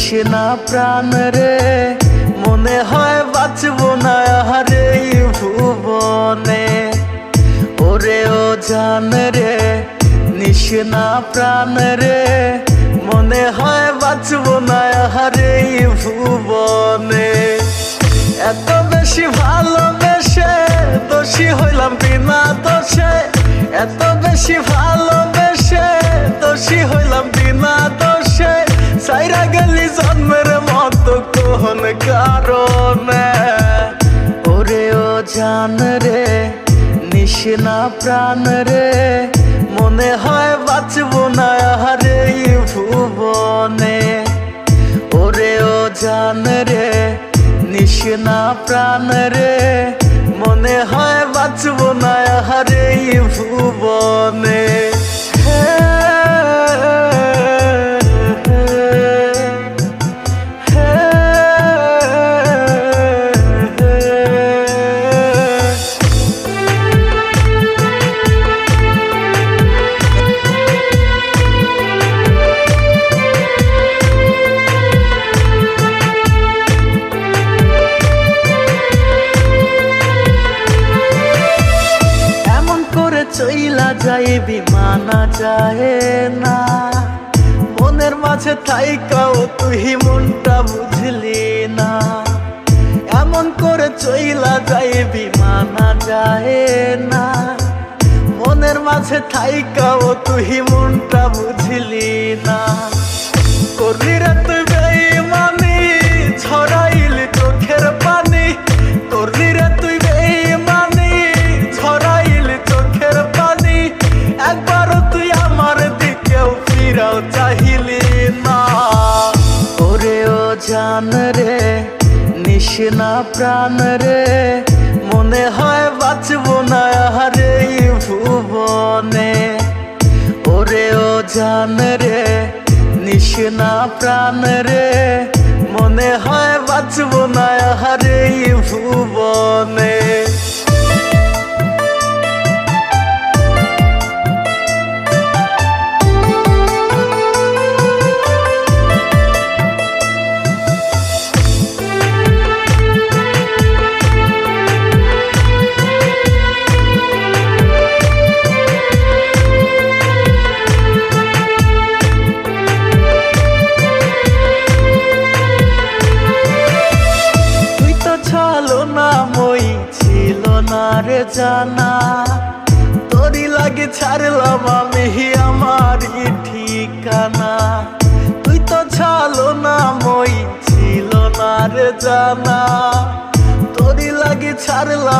নিশিনা প্রাণ রে মনে হয় বাঁচবো না হারে ভুবনে। ওরে ও জান রে নিশিনা প্রাণ রে মনে হয় বাঁচবো না হারে ভুবনে। এত বেশি ভালোবেসে দোষী হইলাম বিনা দোষে, এত বেশি ভালোবেসে দোষী হইলাম বিনা দোষে। সাইরা গেলি জন্মের মতো কোন কারণে। ওরে ও জান রে নিশিনা প্রাণ রে মনে হয় বাঁচবো না হারে ভুবনে। ওরে ও জান রে নিশিনা প্রাণ রে মনে হয় বাঁচবো না হারে ভুবনে। চইলা যায় বিমানা যায় না, মনের মাঝে থাইকাও তুই মনটা বুঝলি না। এমন করে চইলা যায় বিমানা যায় না, মনের মাঝে থাইকাও তুই মনটা বুঝলি না। করলি রে তুই বেঈমানি ছড়াইলি চোখের পানি, করলি রে তুই বেঈমানি ছড়াইলি চোখের পানি। একবারও তুই আমার দিকেও ফিরাও চাহিলি না। ওরে ও জান রে নিশিনা প্রাণ রে মনে হয় বাঁচবো না হারে ভুবনে। ওরে ও জান রে নিশিনা প্রাণ রে মনে হয় বাঁচবো না হারে ভুবনে। ছিল না রে জানা তোরই লাগে ছাড়লাম আমি আমার ঠিকানা। তুই তো ছালো না মই ছিল না রে জানা তোরই লাগে ছাড়লাম।